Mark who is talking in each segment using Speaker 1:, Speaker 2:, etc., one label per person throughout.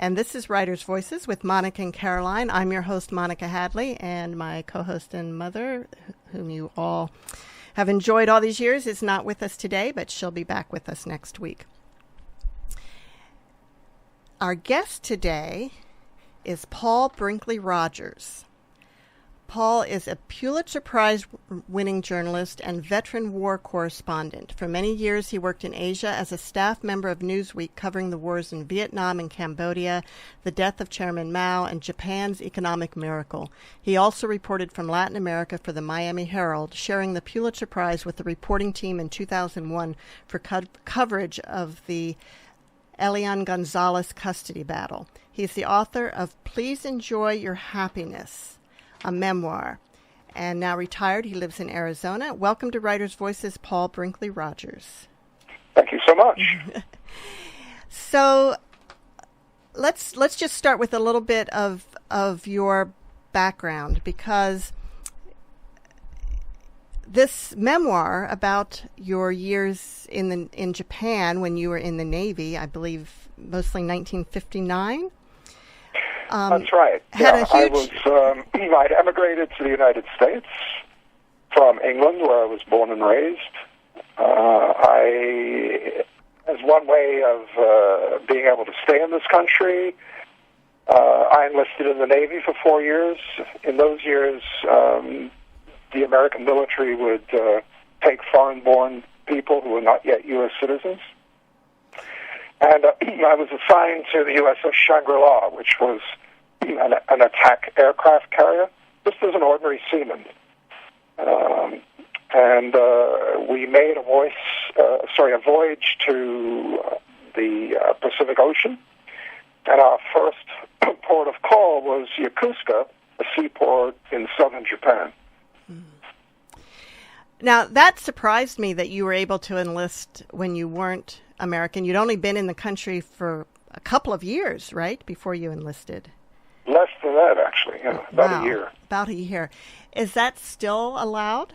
Speaker 1: And this is Writer's Voices with Monica and Caroline. I'm your host, Monica Hadley, and my co-host and mother, whom you all have enjoyed all these years, is not with us today, but she'll be back with us next week. Our guest today is Paul Brinkley-Rodgers. Paul is a Pulitzer Prize-winning journalist and veteran war correspondent. For many years, he worked in Asia as a staff member of Newsweek, covering the wars in Vietnam and Cambodia, the death of Chairman Mao, and Japan's economic miracle. He also reported from Latin America for the Miami Herald, sharing the Pulitzer Prize with the reporting team in 2001 for coverage of the Elian Gonzalez custody battle. He's the author of Please Enjoy Your Happiness, a memoir, and now retired. He lives in Arizona. Welcome to Writer's Voices, Paul Brinkley-Rodgers.
Speaker 2: Thank you so much.
Speaker 1: So let's just start with a little bit of your background, because this memoir about your years in Japan when you were in the Navy, I believe mostly 1959.
Speaker 2: That's right. I'd emigrated to the United States from England, where I was born and raised. As one way of being able to stay in this country, I enlisted in the Navy for 4 years. In those years, the American military would take foreign-born people who were not yet U.S. citizens. And I was assigned to the USS Shangri-La, which was an attack aircraft carrier, just as an ordinary seaman. We made a voyage to the Pacific Ocean, and our first port of call was Yokosuka, a seaport in southern Japan.
Speaker 1: Now, that surprised me that you were able to enlist when you weren't American. You'd only been in the country for a couple of years, right, before you enlisted?
Speaker 2: Less than that, actually, about a year.
Speaker 1: About a year. Is that still allowed?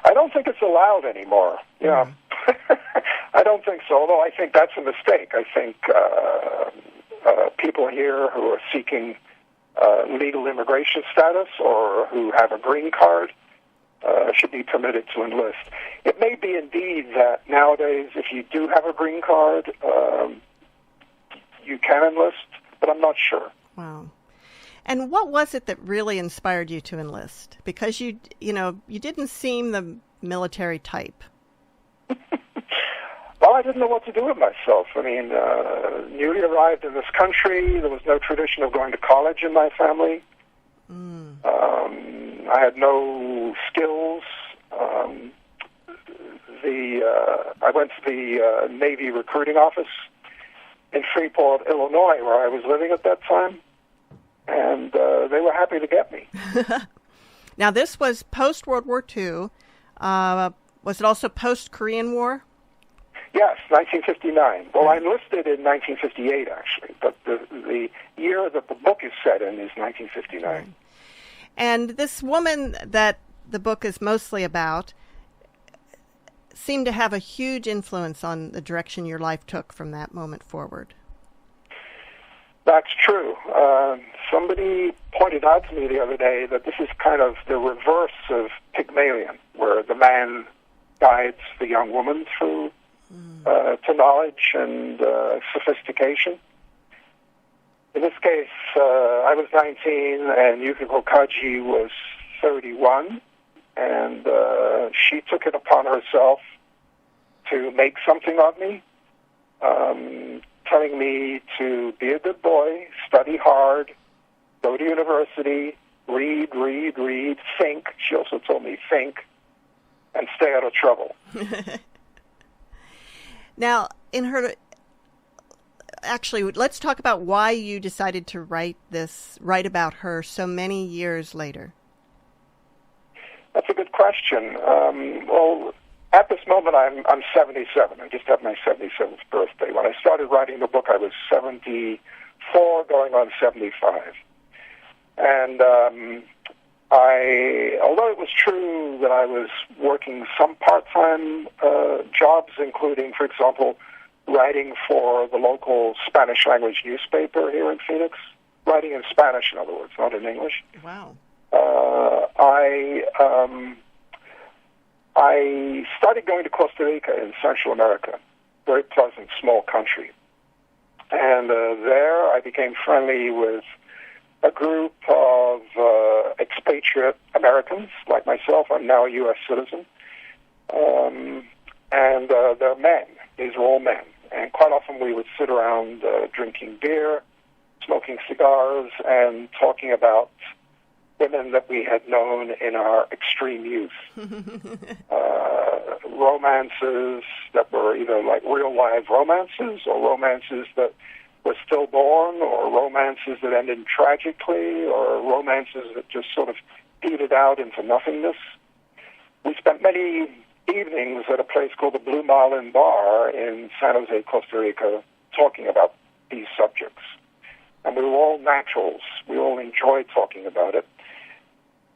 Speaker 2: I don't think it's allowed anymore. Yeah, I don't think so, although I think that's a mistake. I think people here who are seeking legal immigration status or who have a green card should be permitted to enlist. It may be indeed that nowadays, if you do have a green card, you can enlist, but I'm not sure.
Speaker 1: Wow. And what was it that really inspired you to enlist? Because you didn't seem the military type.
Speaker 2: Well, I didn't know what to do with myself. I mean, newly arrived in this country, there was no tradition of going to college in my family. I had no skills. I went to the Navy recruiting office in Freeport, Illinois, where I was living at that time, and they were happy to get me.
Speaker 1: Now, this was post-World War II. Was it also post-Korean War?
Speaker 2: Yes, 1959. Well, I enlisted in 1958, actually, but the year that the book is set in is 1959.
Speaker 1: And this woman that the book is mostly about seemed to have a huge influence on the direction your life took from that moment forward.
Speaker 2: That's true. Somebody pointed out to me the other day that this is kind of the reverse of Pygmalion, where the man guides the young woman through to knowledge and sophistication. In this case, I was 19 and Yukiko Kaji was 31, and she took it upon herself to make something of me, telling me to be a good boy, study hard, go to university, read, think. She also told me think, and stay out of trouble.
Speaker 1: Now, let's talk about why you decided to write about her so many years later.
Speaker 2: That's a good question. Well, at this moment, I'm 77. I just had my 77th birthday. When I started writing the book, I was 74, going on 75. And although it was true that I was working some part-time jobs, including, for example, writing for the local Spanish-language newspaper here in Phoenix, writing in Spanish, in other words, not in English.
Speaker 1: Wow.
Speaker 2: I started going to Costa Rica in Central America, very pleasant, small country. And there I became friendly with a group of expatriate Americans like myself. I'm now a U.S. citizen. And they're men. These are all men. And quite often we would sit around drinking beer, smoking cigars, and talking about women that we had known in our extreme youth. Romances that were either like real live romances or romances that were stillborn or romances that ended tragically or romances that just sort of petered out into nothingness. We spent many evenings at a place called the Blue Marlin Bar in San Jose, Costa Rica, talking about these subjects. And we were all naturals. We all enjoyed talking about it.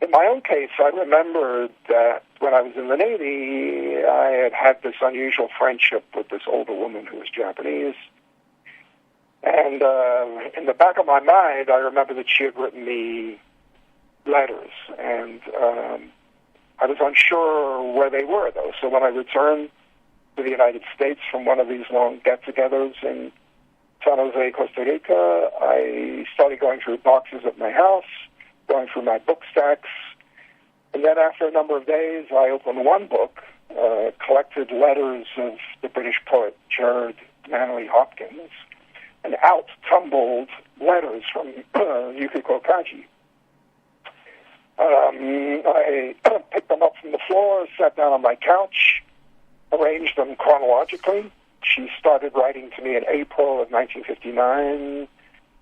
Speaker 2: In my own case, I remembered that when I was in the Navy, I had had this unusual friendship with this older woman who was Japanese. And in the back of my mind, I remember that she had written me letters. And I was unsure where they were, though. So when I returned to the United States from one of these long get-togethers in San Jose, Costa Rica, I started going through boxes at my house, going through my book stacks. And then after a number of days, I opened one book, collected letters of the British poet Gerard Manley Hopkins, and out tumbled letters from Yukiko Kaji. I picked them up from the floor, sat down on my couch, arranged them chronologically. She started writing to me in April of 1959,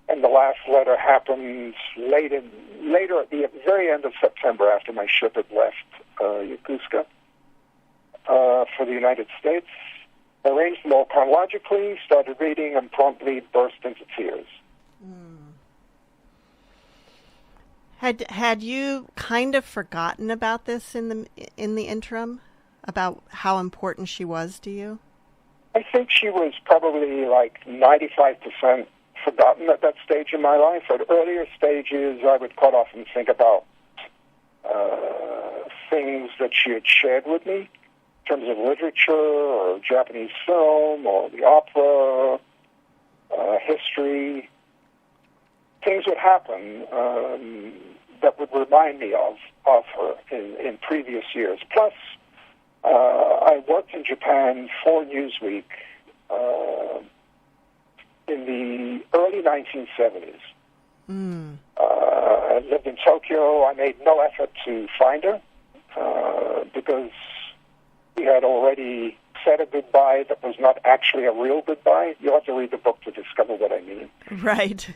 Speaker 2: and the last letter happened later at the very end of September after my ship had left Yokosuka for the United States. I arranged them all chronologically, started reading, and promptly burst into tears.
Speaker 1: Had you kind of forgotten about this in the interim, about how important she was to you?
Speaker 2: I think she was probably like 95% forgotten at that stage in my life. At earlier stages, I would quite often think about things that she had shared with me in terms of literature or Japanese film or the opera, history. Things would happen that would remind me of her in previous years. Plus, I worked in Japan for Newsweek in the early 1970s. I lived in Tokyo. I made no effort to find her because we had already said a goodbye that was not actually a real goodbye. You'll have to read the book to discover what I mean.
Speaker 1: Right.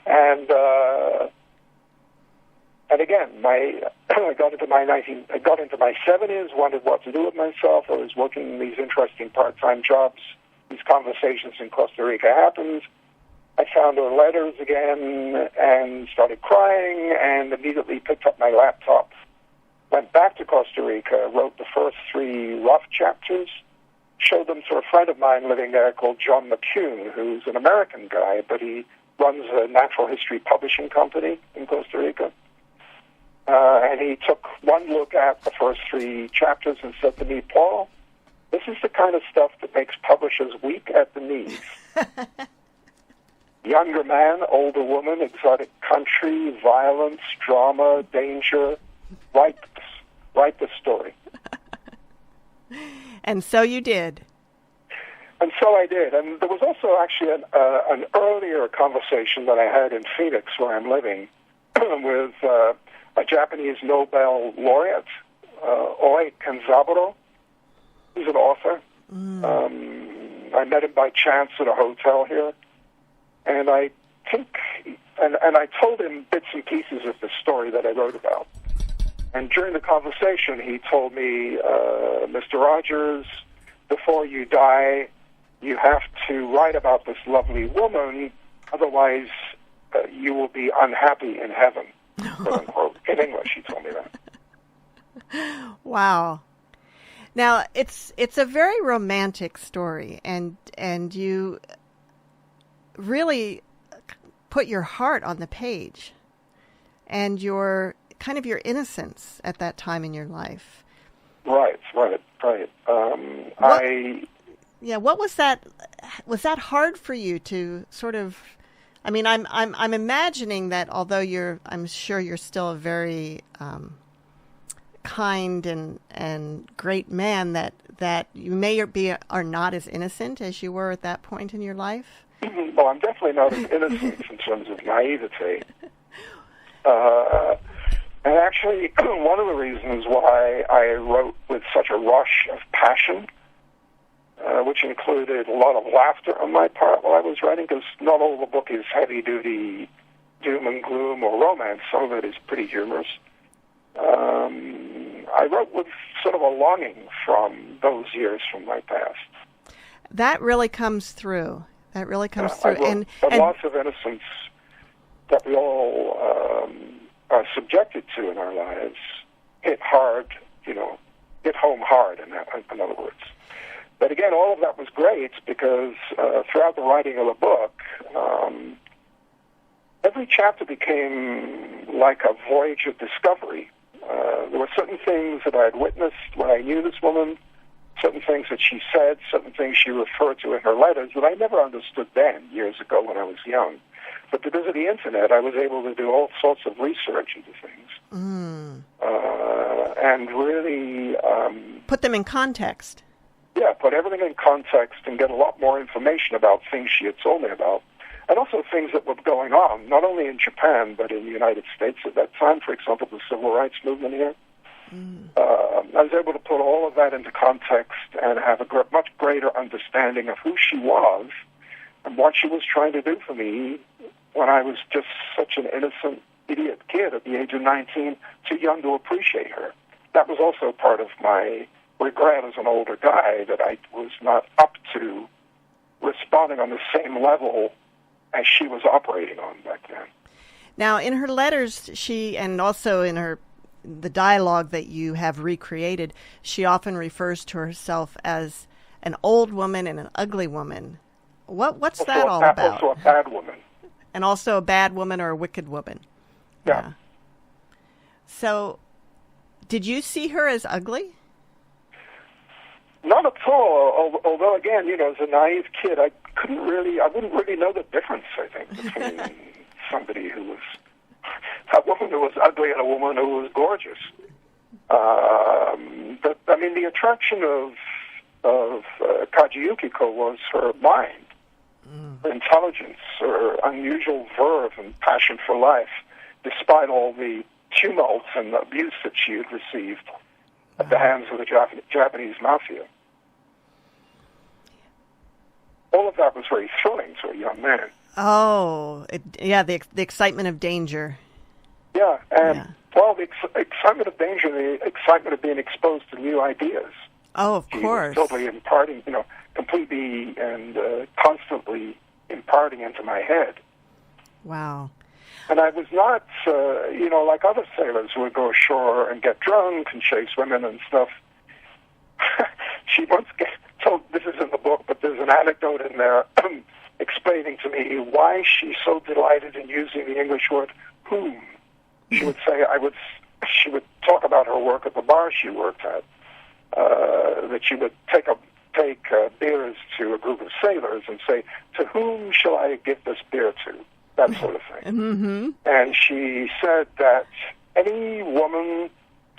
Speaker 2: And again, I got into my 70s, wondered what to do with myself. I was working these interesting part-time jobs. These conversations in Costa Rica happened. I found her letters again and started crying and immediately picked up my laptop, went back to Costa Rica, wrote the first 3 rough chapters, showed them to a friend of mine living there called John McCune, who's an American guy, but he runs a natural history publishing company in Costa Rica. And he took one look at the first 3 chapters and said to me, "Paul, this is the kind of stuff that makes publishers weak at the knees." Younger man, older woman, exotic country, violence, drama, danger. Write the story.
Speaker 1: And so you did.
Speaker 2: And so I did. And there was also actually an earlier conversation that I had in Phoenix, where I'm living, with a Japanese Nobel laureate, Oi Kenzaburo. He's an author. I met him by chance at a hotel here. And I think, and I told him bits and pieces of the story that I wrote about. And during the conversation, he told me, "Mr. Rogers, before you die, you have to write about this lovely woman, otherwise you will be unhappy in heaven," quote unquote. In English, he told me that.
Speaker 1: Wow. Now, it's a very romantic story, and you really put your heart on the page, and your kind of your innocence at that time in your life.
Speaker 2: Right.
Speaker 1: What was that? Was that hard for you to sort of? I mean, I'm imagining that although I'm sure you're still a very kind and great man, that you may be are not as innocent as you were at that point in your life.
Speaker 2: Well, I'm definitely not as innocent in terms of naivety. And actually, one of the reasons why I wrote with such a rush of passion, which included a lot of laughter on my part while I was writing, because not all the book is heavy-duty doom and gloom or romance. Some of it is pretty humorous. I wrote with sort of a longing from those years from my past.
Speaker 1: That really comes through.
Speaker 2: And lots of innocence that we all are subjected to in our lives hit hard, hit home hard, in other words. But again, all of that was great because throughout the writing of the book, every chapter became like a voyage of discovery. There were certain things that I had witnessed when I knew this woman, certain things that she said, certain things she referred to in her letters that I never understood then, years ago when I was young. But because of the Internet, I was able to do all sorts of research into things. And really...
Speaker 1: put them in context.
Speaker 2: Yeah, put everything in context and get a lot more information about things she had told me about. And also things that were going on, not only in Japan, but in the United States at that time. For example, the civil rights movement here. I was able to put all of that into context and have a much greater understanding of who she was and what she was trying to do for me when I was just such an innocent, idiot kid at the age of 19, too young to appreciate her. That was also part of my regret as an older guy, that I was not up to responding on the same level as she was operating on back then.
Speaker 1: Now, in her letters, and also in the dialogue that you have recreated, she often refers to herself as an old woman and an ugly woman. What's that all about?
Speaker 2: Also a bad woman.
Speaker 1: And also a bad woman or a wicked woman.
Speaker 2: Yeah.
Speaker 1: So, did you see her as ugly?
Speaker 2: Not at all. Although, again, as a naive kid, I wouldn't really know the difference, I think, between somebody who was a woman who was ugly and a woman who was gorgeous. But I mean, the attraction of Kaji Yukiko was her mind, her intelligence, her unusual verve and passion for life, despite all the tumult and abuse that she had received at the hands of the Japanese mafia. All of that was very thrilling to a young man.
Speaker 1: Oh, the excitement of danger.
Speaker 2: Yeah, and the excitement of danger, the excitement of being exposed to new ideas.
Speaker 1: Oh, of course.
Speaker 2: She was totally imparting, completely and constantly imparting into my head.
Speaker 1: Wow.
Speaker 2: And I was not, like other sailors who would go ashore and get drunk and chase women and stuff. She once told, this is in the book, but there's an anecdote in there explaining to me why she's so delighted in using the English word whom. She would say, she would talk about her work at the bar she worked at, that she would take beers to a group of sailors and say, to whom shall I give this beer to? That sort of thing.
Speaker 1: Mm-hmm.
Speaker 2: And she said that any woman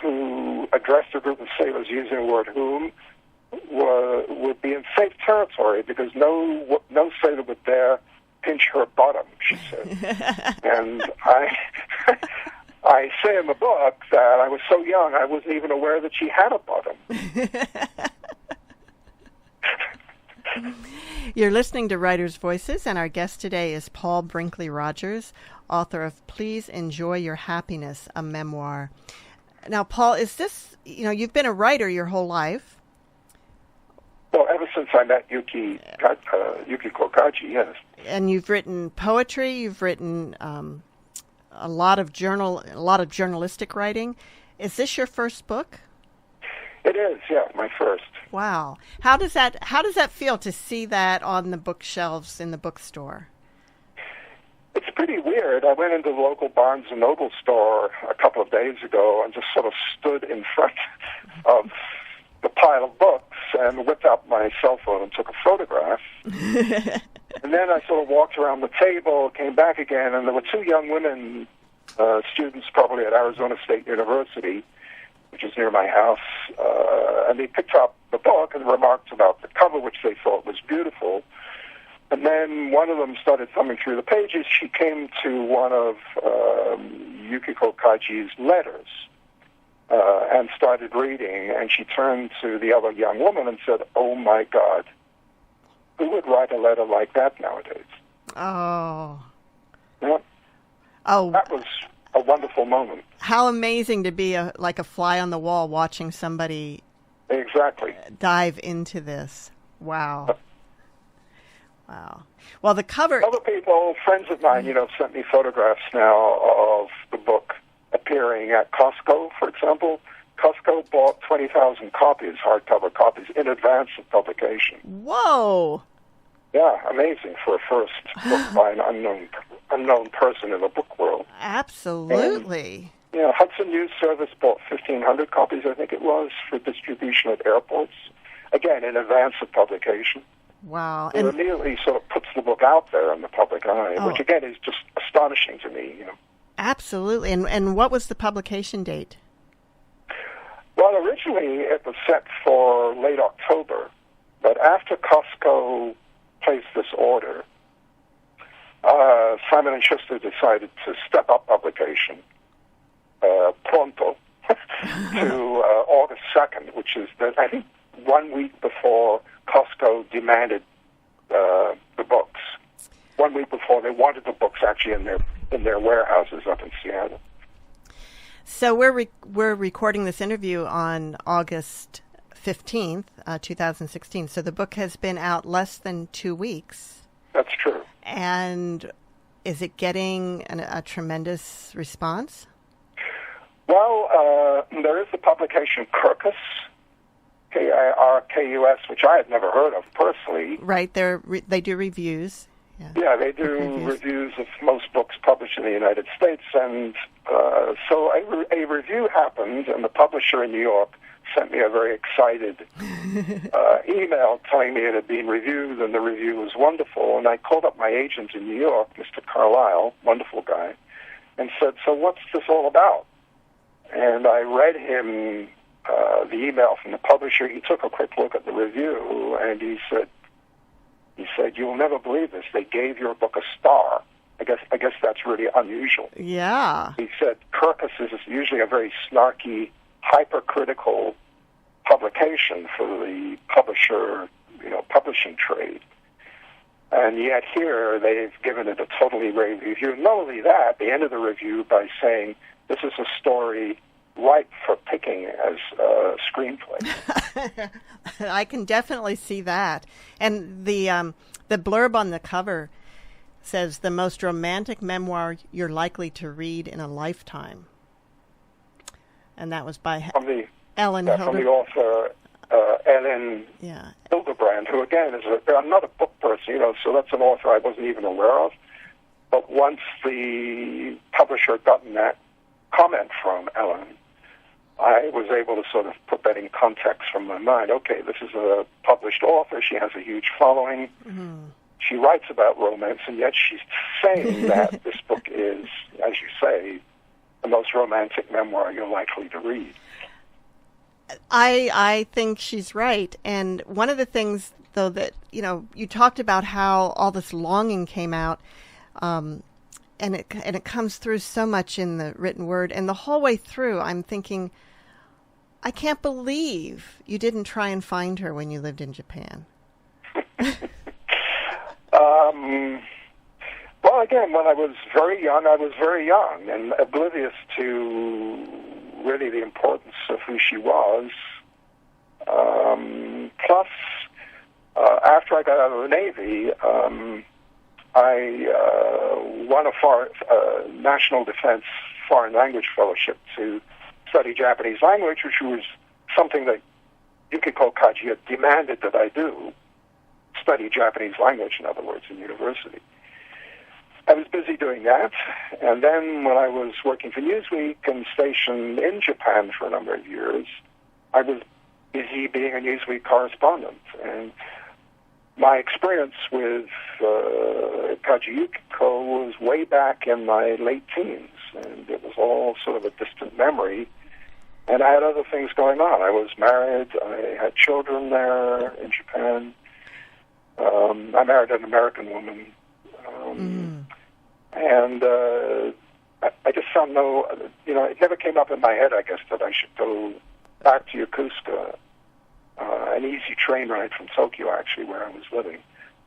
Speaker 2: who addressed a group of sailors using the word whom would be in safe territory because no sailor would dare pinch her bottom, she said. And I say in the book that I was so young I wasn't even aware that she had a bottom.
Speaker 1: You're listening to Writers' Voices, and our guest today is Paul Brinkley-Rodgers, author of Please Enjoy Your Happiness, a memoir. Now, Paul, is this, you've been a writer your whole life.
Speaker 2: Well, ever since I met Yukiko Kaji, yes.
Speaker 1: And you've written poetry, you've written a lot of journalistic writing. Is this your first book?
Speaker 2: It It is, yeah, my first.
Speaker 1: Wow. How does that feel to see that on the bookshelves in the bookstore?
Speaker 2: It's pretty weird. I went into the local Barnes & Noble store a couple of days ago and just sort of stood in front of the pile of books and whipped out my cell phone and took a photograph. And then I sort of walked around the table, came back again, and there were two young women, students probably at Arizona State University, which is near my house, and they picked up the book and remarked about the cover, which they thought was beautiful. And then one of them started thumbing through the pages. She came to one of Yukiko Kaji's letters and started reading, and she turned to the other young woman and said, "Oh, my God, who would write a letter like that nowadays?"
Speaker 1: Oh.
Speaker 2: Yeah.
Speaker 1: Oh.
Speaker 2: That was a wonderful moment.
Speaker 1: How amazing to be like a fly on the wall watching somebody
Speaker 2: Exactly
Speaker 1: dive into this. Wow. Wow. Well, the cover...
Speaker 2: Other people, friends of mine, sent me photographs now of the book appearing at Costco, for example. Costco bought 20,000 copies, hardcover copies, in advance of publication.
Speaker 1: Whoa!
Speaker 2: Yeah, amazing for a first book by an unknown person in the book world.
Speaker 1: Absolutely.
Speaker 2: And, Hudson News Service bought 1,500 copies, I think it was, for distribution at airports. Again, in advance of publication.
Speaker 1: Wow.
Speaker 2: It immediately sort of puts the book out there in the public eye, which again is just astonishing to me.
Speaker 1: Absolutely. And what was the publication date?
Speaker 2: Well, originally it was set for late October, but after Costco placed this order, Simon & Schuster decided to step up publication pronto to August 2nd, which is, I think, 1 week before Costco demanded the books. 1 week before they wanted the books actually in their warehouses up in Seattle.
Speaker 1: So we're recording this interview on August 15th, 2016. So the book has been out less than 2 weeks.
Speaker 2: That's true.
Speaker 1: And is it getting a tremendous response?
Speaker 2: Well, there is the publication Kirkus, Kirkus, which I had never heard of personally.
Speaker 1: Right, they do reviews.
Speaker 2: Yeah, they do reviews of most books published in the United States, and so a review happened, and the publisher in New York sent me a very excited email telling me it had been reviewed, and the review was wonderful, and I called up my agent in New York, Mr. Carlisle, wonderful guy, and said, "So what's this all about?" And I read him the email from the publisher. He took a quick look at the review, and he said, "You'll never believe this. They gave your book a star." I guess that's really unusual.
Speaker 1: Yeah.
Speaker 2: He said Kirkus is usually a very snarky, hypercritical publication for the publisher, publishing trade. And yet here they've given it a totally rave review. Not only that, they ended the review by saying this is a story ripe for picking as a screenplay.
Speaker 1: I can definitely see that. And the blurb on the cover says, "The most romantic memoir you're likely to read in a lifetime." And that was by Ellen Hildebrand.
Speaker 2: From the author Ellen Hildebrand, who again is I'm not a book person, so that's an author I wasn't even aware of. But once the publisher had gotten that comment from Ellen, I was able to sort of put that in context from my mind. Okay, this is a published author. She has a huge following. Mm-hmm. She writes about romance, and yet she's saying that this book is, as you say, the most romantic memoir you're likely to read.
Speaker 1: I think she's right. And one of the things, though, that, you talked about how all this longing came out, and it comes through so much in the written word. And the whole way through, I'm thinking, I can't believe you didn't try and find her when you lived in Japan.
Speaker 2: Well, again, when I was very young and oblivious to really the importance of who she was. Plus, after I got out of the Navy, I won a National Defense Foreign Language Fellowship to study Japanese language, which was something that Yukiko Kaji demanded that I do, study Japanese language, in other words, in university. I was busy doing that, and then when I was working for Newsweek and stationed in Japan for a number of years, I was busy being a Newsweek correspondent. And my experience with Kaji Yukiko was way back in my late teens, and it was all sort of a distant memory. And I had other things going on. I was married. I had children there in Japan. I married an American woman. And I just found it never came up in my head, I guess, that I should go back to Yokosuka, an easy train ride from Tokyo, actually, where I was living,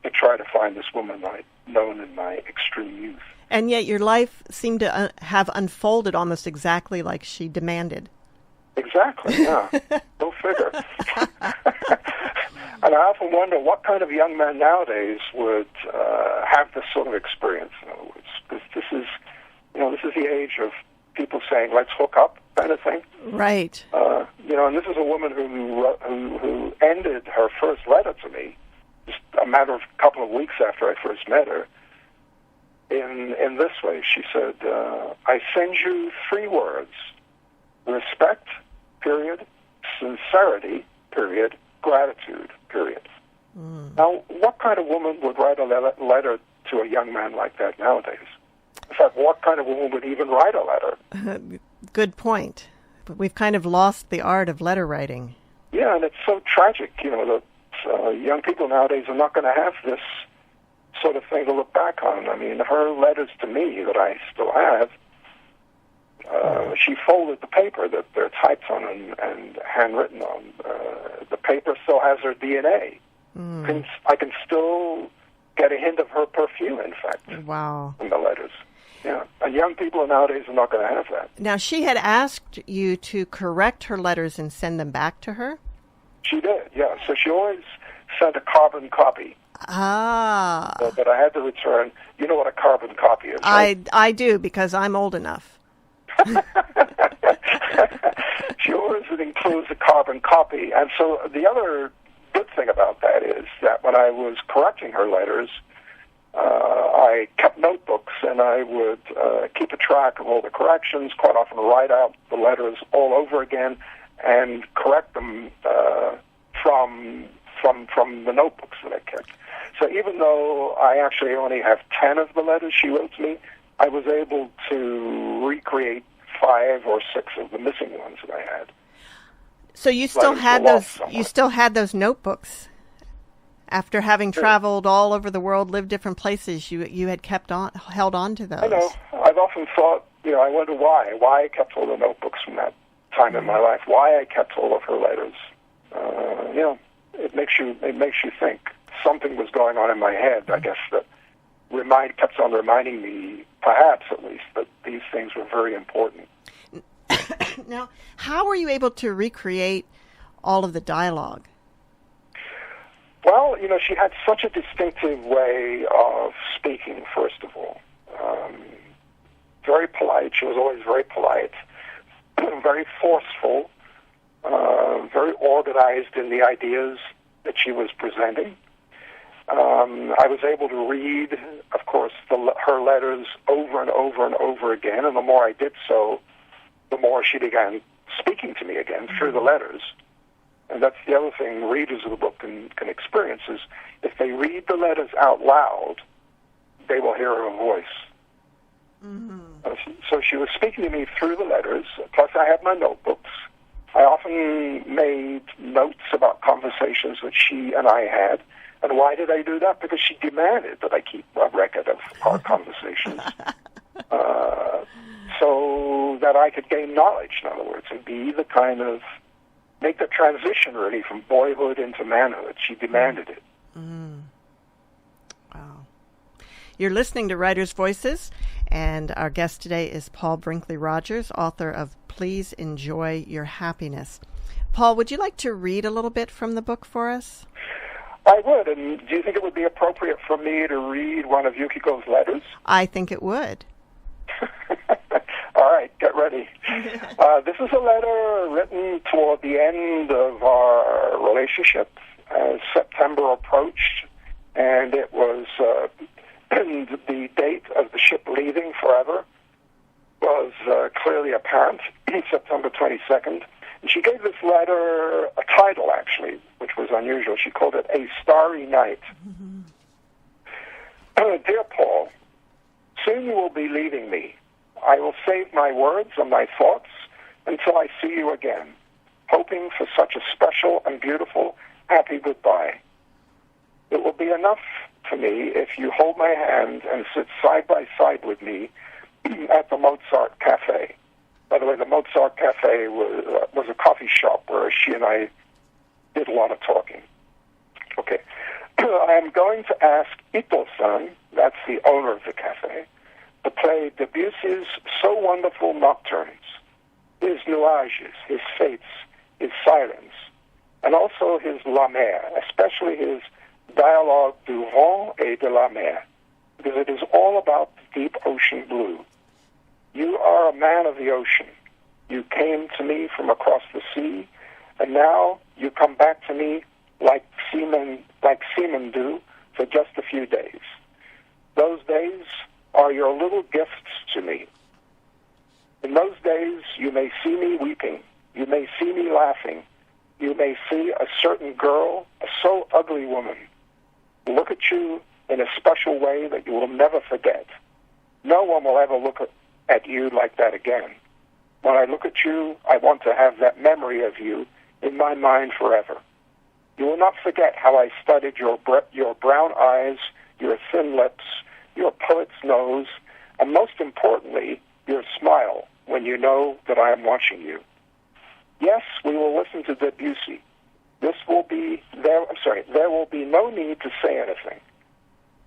Speaker 2: to try to find this woman I'd known in my extreme youth.
Speaker 1: And yet your life seemed to have unfolded almost exactly like she demanded.
Speaker 2: Exactly, yeah. Go figure. And I often wonder what kind of young man nowadays would have this sort of experience, in other words. Because this is the age of people saying, let's hook up, kind of thing.
Speaker 1: Right.
Speaker 2: And this is a woman who ended her first letter to me, just a matter of a couple of weeks after I first met her, in this way. She said, I send you 3 words: respect, period; sincerity, period; gratitude, period. Now, what kind of woman would write a letter to a young man like that nowadays? In fact, what kind of woman would even write a letter?
Speaker 1: Good point. But we've kind of lost the art of letter writing.
Speaker 2: Yeah, and it's so tragic, that young people nowadays are not going to have this sort of thing to look back on. I mean, her letters to me that I still have, she folded the paper that they're typed on and handwritten on. The paper still has her DNA. I can still get a hint of her perfume, in fact.
Speaker 1: Wow.
Speaker 2: In the letters. Yeah. And young people nowadays are not going to have that.
Speaker 1: Now, she had asked you to correct her letters and send them back to her?
Speaker 2: She did, yeah. So she always sent a carbon copy.
Speaker 1: Ah.
Speaker 2: That I had to return. You know what a carbon copy is, right?
Speaker 1: I do, because I'm old enough.
Speaker 2: She always includes a carbon copy. And so the other good thing about that is that when I was correcting her letters, I kept notebooks, and I would keep a track of all the corrections, quite often write out the letters all over again and correct them from the notebooks that I kept. So even though I actually only have 10 of the letters she wrote to me, I was able to recreate 5 or 6 of the missing ones that I had.
Speaker 1: So you still had those. You still had those notebooks after having traveled all over the world, lived different places. You had held on to those.
Speaker 2: I know. I've often thought. I wonder why I kept all the notebooks from that time in my life. Why I kept all of her letters. It makes you think. Something was going on in my head, I guess, that kept on reminding me, perhaps at least, that these things were very important.
Speaker 1: Now, how were you able to recreate all of the dialogue?
Speaker 2: Well, she had such a distinctive way of speaking, first of all. Very polite. She was always very polite, very forceful, very organized in the ideas that she was presenting. I was able to read, of course, her letters over and over and over again, and the more I did so, the more she began speaking to me again through the letters. And that's the other thing readers of the book can experience is if they read the letters out loud, they will hear her voice. Mm-hmm. So she was speaking to me through the letters, plus I had my notebooks. I often made notes about conversations that she and I had. And why did I do that? Because she demanded that I keep a record of our conversations. So that I could gain knowledge, in other words, and be the kind of, make the transition really from boyhood into manhood. She demanded it.
Speaker 1: Mm. Wow. You're listening to Writers' Voices, and our guest today is Paul Brinkley-Rodgers, author of Please Enjoy Your Happiness. Paul, would you like to read a little bit from the book for us?
Speaker 2: I would, and do you think it would be appropriate for me to read one of Yukiko's letters?
Speaker 1: I think it would.
Speaker 2: All right, get ready. This is a letter written toward the end of our relationship. As September approached, and it was the date of the ship leaving forever was clearly apparent, September 22nd. And she gave this letter a title, actually, which was unusual. She called it A Starry Night. Mm-hmm. Dear Paul, soon you will be leaving me. I will save my words and my thoughts until I see you again, hoping for such a special and beautiful happy goodbye. It will be enough for me if you hold my hand and sit side by side with me at the Mozart Cafe. By the way, the Mozart Cafe was a coffee shop where she and I did a lot of talking. Okay. I am going to ask Ito-san, that's the owner of the cafe, to play Debussy's So Wonderful Nocturnes, his Nuages, his Fates, his Sirens, and also his La Mer, especially his Dialogue du Vent et de la Mer, because it is all about the deep ocean blue. You are a man of the ocean. You came to me from across the sea, and now you come back to me like seamen do for just a few days. Those days are your little gifts to me. In those days, you may see me weeping. You may see me laughing. You may see a certain girl, a so ugly woman, look at you in a special way that you will never forget. No one will ever look at you like that again. When I look at you, I want to have that memory of you in my mind forever. You will not forget how I studied your brown eyes, your thin lips, your poet's nose, and most importantly, your smile when you know that I am watching you. Yes, we will listen to Debussy. There will be no need to say anything.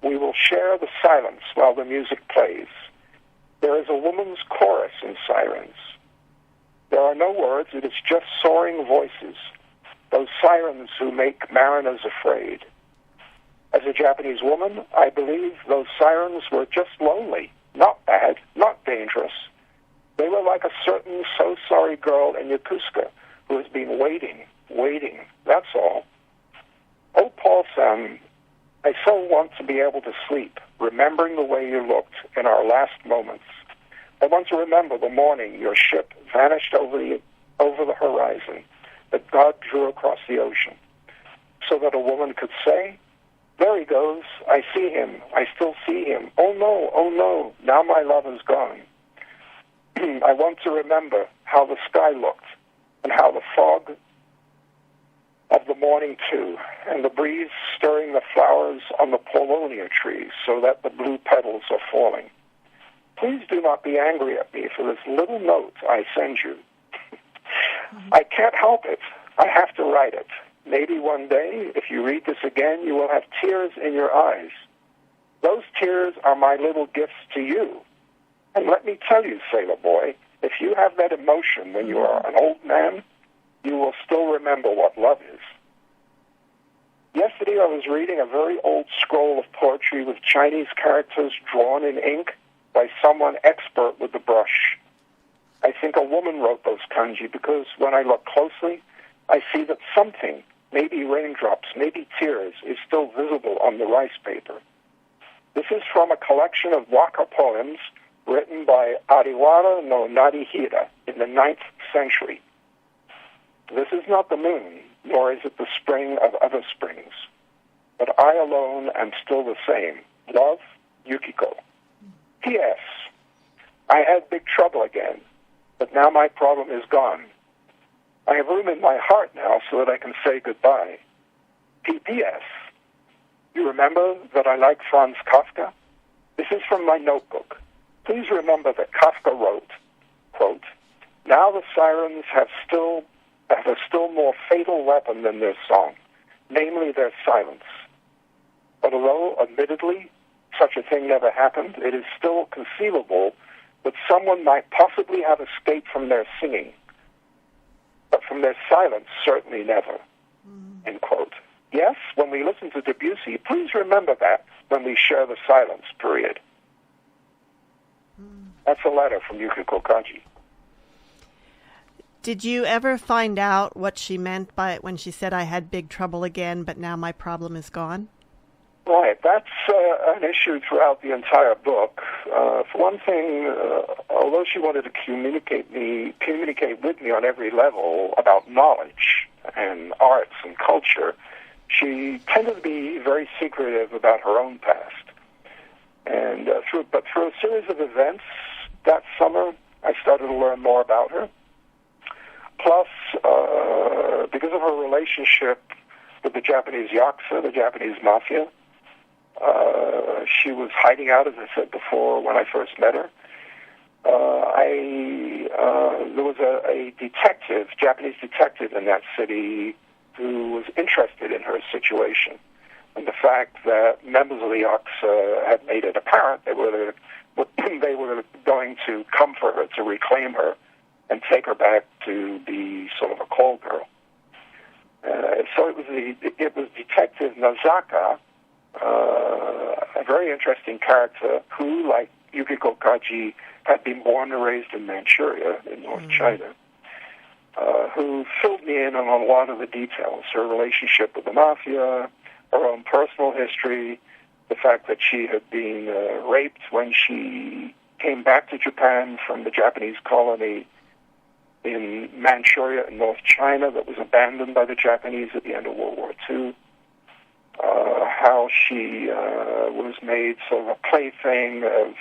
Speaker 2: We will share the silence while the music plays. There is a woman's chorus in Sirens. There are no words, it is just soaring voices, those sirens who make mariners afraid. As a Japanese woman, I believe those sirens were just lonely, not bad, not dangerous. They were like a certain so-sorry girl in Yokosuka who has been waiting, that's all. Oh, Paul-san, I so want to be able to sleep, remembering the way you looked in our last moments. I want to remember the morning your ship vanished over the horizon that God drew across the ocean, so that a woman could say, there he goes, I see him, I still see him. Oh no, now my love is gone. I want to remember how the sky looked, and how the fog of the morning too, and the breeze stirring the flowers on the paulownia trees so that the blue petals are falling. Please do not be angry at me for this little note I send you. I can't help it. I have to write it. Maybe one day, if you read this again, you will have tears in your eyes. Those tears are my little gifts to you. And let me tell you, sailor boy, if you have that emotion when you are an old man, you will still remember what love is. Yesterday I was reading a very old scroll of poetry with Chinese characters drawn in ink by someone expert with the brush. I think a woman wrote those kanji because when I look closely, I see that something, maybe raindrops, maybe tears, is still visible on the rice paper. This is from a collection of waka poems written by Ariwara no Narihira in the 9th century. This is not the moon, nor is it the spring of other springs, but I alone am still the same. Love, Yukiko. P.S. I had big trouble again, but now my problem is gone. I have room in my heart now so that I can say goodbye. P.P.S. You remember that I like Franz Kafka? This is from my notebook. Please remember that Kafka wrote, quote, now the sirens have a still more fatal weapon than their song, namely their silence. But although, admittedly, such a thing never happened, it is still conceivable that someone might possibly have escaped from their singing, but from their silence, certainly never, end quote. Yes, when we listen to Debussy, please remember that when we share the silence, period. That's a letter from Yukiko Kaji.
Speaker 1: Did you ever find out what she meant by when she said, "I had big trouble again, but now my problem is gone"?
Speaker 2: Right, that's an issue throughout the entire book. For one thing, although she wanted to communicate with me on every level about knowledge and arts and culture, she tended to be very secretive about her own past. And through a series of events that summer, I started to learn more about her. Plus, because of her relationship with the Japanese Yakuza, the Japanese Mafia, she was hiding out, as I said before, when I first met her. There was a detective, Japanese detective in that city who was interested in her situation. And the fact that members of the Yakuza had made it apparent they were going to come for her, to reclaim her, and take her back to be sort of a call girl. So it was Detective Nozaka, a very interesting character who, like Yukiko Kaji, had been born and raised in Manchuria in North China, who filled me in on a lot of the details, her relationship with the Mafia, her own personal history, the fact that she had been raped when she came back to Japan from the Japanese colony in Manchuria in North China that was abandoned by the Japanese at the end of World War II. How she was made sort of a plaything of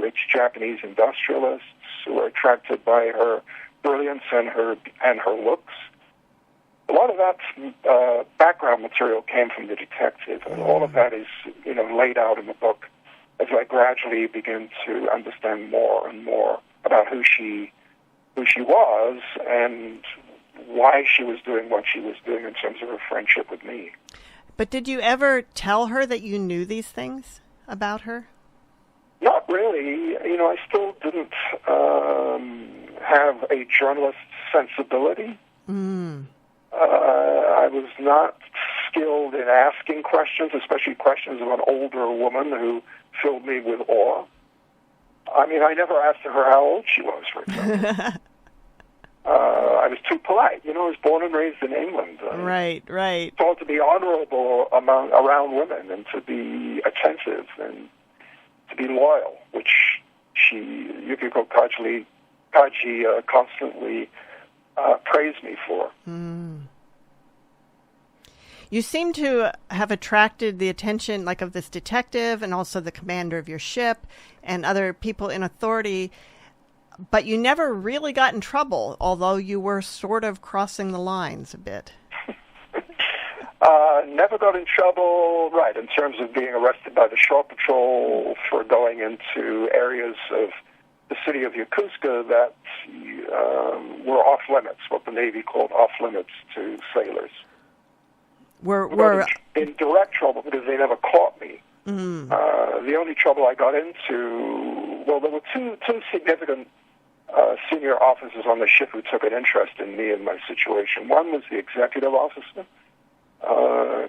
Speaker 2: rich Japanese industrialists who were attracted by her brilliance and her looks. A lot of that background material came from the detective, and all of that is, laid out in the book as I gradually begin to understand more and more about who she was and why she was doing what she was doing in terms of her friendship with me.
Speaker 1: But did you ever tell her that you knew these things about her?
Speaker 2: Not really. I still didn't have a journalist's sensibility. I was not skilled in asking questions, especially questions of an older woman who filled me with awe. I mean, I never asked her how old she was, for example. I was too polite. I was born and raised in England.
Speaker 1: Right.
Speaker 2: Thought to be honorable around women and to be attentive and to be loyal, which Yukiko Kaji constantly praised me for.
Speaker 1: You seem to have attracted the attention of this detective and also the commander of your ship and other people in authority, but you never really got in trouble, although you were sort of crossing the lines a bit.
Speaker 2: Never got in trouble, right, in terms of being arrested by the Shore Patrol for going into areas of the city of Yokosuka that were off limits, what the Navy called off limits to sailors.
Speaker 1: Were
Speaker 2: in direct trouble because they never caught me. The only trouble I got into, there were two significant senior officers on the ship who took an interest in me and my situation. One was the executive officer,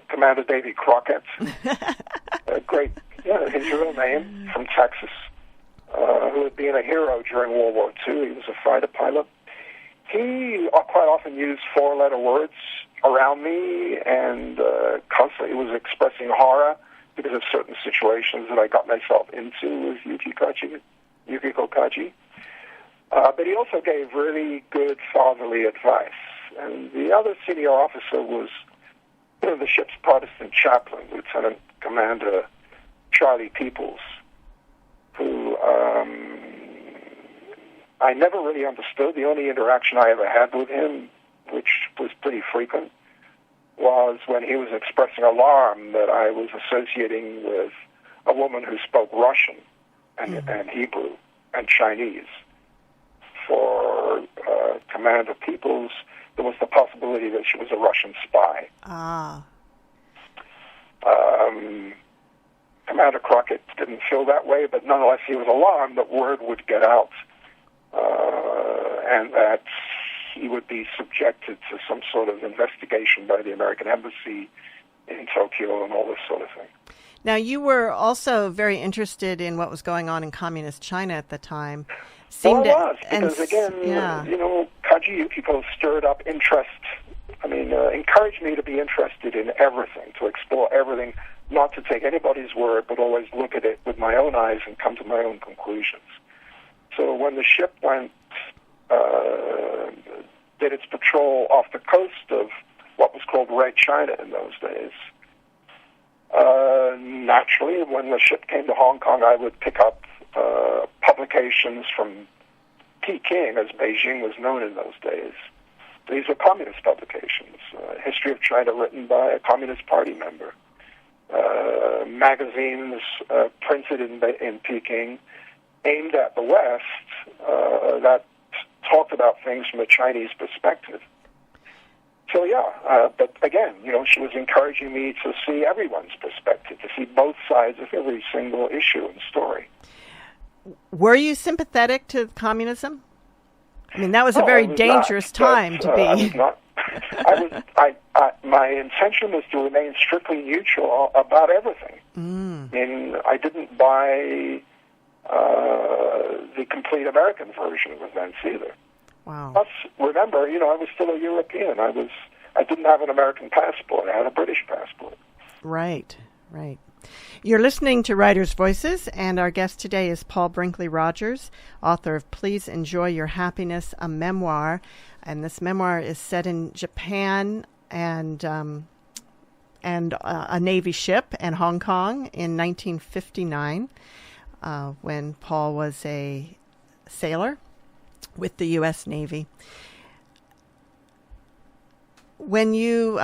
Speaker 2: Commander Davy Crockett, his real name, from Texas, who had been a hero during World War II. He was a fighter pilot. He quite often used four-letter words around me and constantly was expressing horror because of certain situations that I got myself into with Yukiko Kaji. But he also gave really good fatherly advice. And the other senior officer was the ship's Protestant chaplain, Lieutenant Commander Charlie Peoples, who I never really understood. The only interaction I ever had with him, which was pretty frequent, was when he was expressing alarm that I was associating with a woman who spoke Russian and Hebrew and Chinese. For Commander Peoples, there was the possibility that she was a Russian spy. Commander Crockett didn't feel that way, but nonetheless he was alarmed that word would get out and that he would be subjected to some sort of investigation by the American Embassy in Tokyo and all this sort of thing.
Speaker 1: Now, you were also very interested in what was going on in communist China at the time.
Speaker 2: Well, I was, because again, Kaji Yukiko stirred up interest. Encouraged me to be interested in everything, to explore everything, not to take anybody's word, but always look at it with my own eyes and come to my own conclusions. So when the ship did its patrol off the coast of what was called Red China in those days, naturally, when the ship came to Hong Kong, I would pick up publications from Peking, as Beijing was known in those days. These were communist publications, history of China written by a Communist Party member, magazines printed in Peking aimed at the West that talked about things from a Chinese perspective. So but again, she was encouraging me to see everyone's perspective, to see both sides of every single issue and story.
Speaker 1: Were you sympathetic to communism? That was a very dangerous time to be.
Speaker 2: I was not. My intention was to remain strictly neutral about everything. I didn't buy the complete American version of events either.
Speaker 1: Wow.
Speaker 2: Plus, remember, I was still a European. I didn't have an American passport. I had a British passport.
Speaker 1: Right. You're listening to Writers' Voices, and our guest today is Paul Brinkley-Rodgers, author of Please Enjoy Your Happiness, a memoir. And this memoir is set in Japan and a Navy ship and Hong Kong in 1959, when Paul was a sailor with the U.S. Navy. When you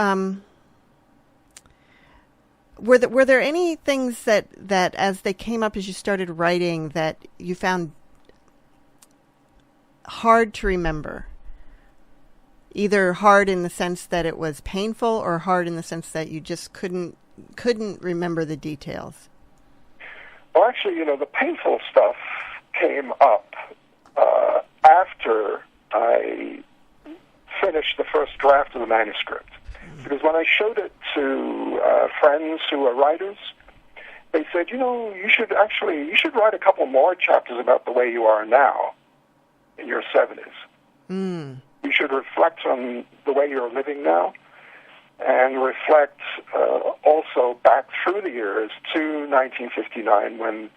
Speaker 1: were there any things that as they came up as you started writing that you found hard to remember? Either hard in the sense that it was painful, or hard in the sense that you just couldn't remember the details?
Speaker 2: Well, actually, the painful stuff came up after I finished the first draft of the manuscript. Because when I showed it to friends who are writers, they said, you should write a couple more chapters about the way you are now in your 70s. You should reflect on the way you're living now, and reflect also back through the years to 1959, when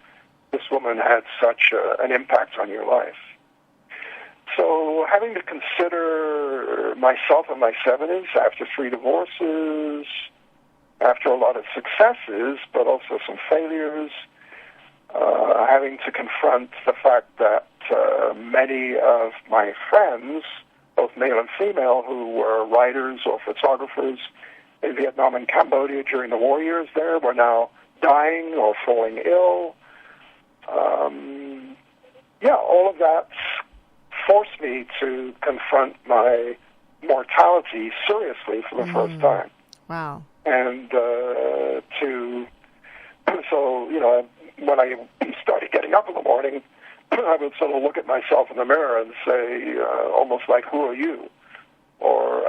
Speaker 2: this woman had such an impact on your life. So having to consider myself in my 70s, after 3 divorces, after a lot of successes, but also some failures, having to confront the fact that many of my friends, both male and female, who were writers or photographers in Vietnam and Cambodia during the war years there, were now dying or falling ill. All of that forced me to confront my mortality seriously for the first time.
Speaker 1: Wow.
Speaker 2: And when I started getting up in the morning, I would sort of look at myself in the mirror and say, almost like, who are you? Or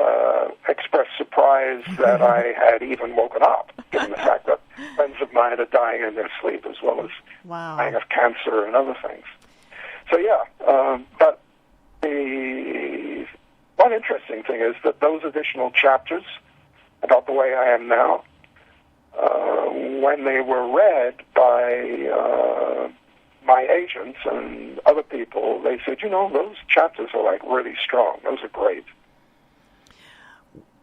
Speaker 2: express surprise that I had even woken up, given the fact that friends of mine are dying in their sleep, as well as dying of cancer and other things. So, but the one interesting thing is that those additional chapters about the way I am now, when they were read by my agents and other people, they said, those chapters are like really strong. Those are great.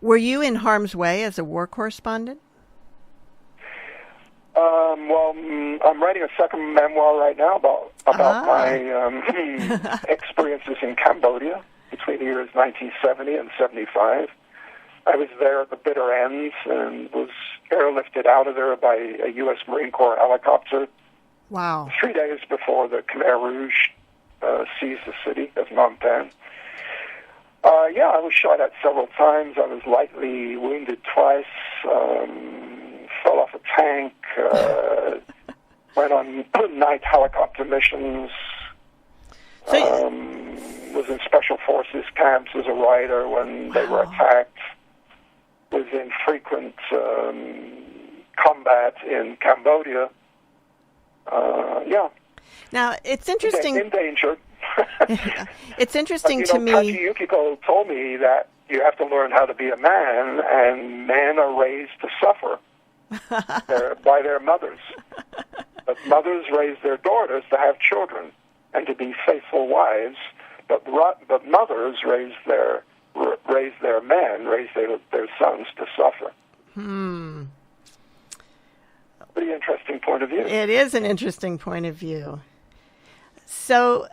Speaker 1: Were you in harm's way as a war correspondent?
Speaker 2: I'm writing a second memoir right now about my experiences in Cambodia between the years 1970 and 75. I was there at the bitter ends and was airlifted out of there by a U.S. Marine Corps helicopter.
Speaker 1: Wow.
Speaker 2: 3 days before the Khmer Rouge seized the city of Phnom Penh. I was shot at several times. I was lightly wounded twice, fell off a tank, went on night helicopter missions, was in special forces camps as a writer when they were attacked, was in frequent combat in Cambodia.
Speaker 1: Now, it's interesting.
Speaker 2: Endangered.
Speaker 1: It's interesting to me.
Speaker 2: Kaji Yukiko told me that you have to learn how to be a man, and men are raised to suffer by their mothers. But mothers raise their daughters to have children and to be faithful wives. But mothers raise their sons to suffer. Pretty interesting point of view.
Speaker 1: It is an interesting point of view. So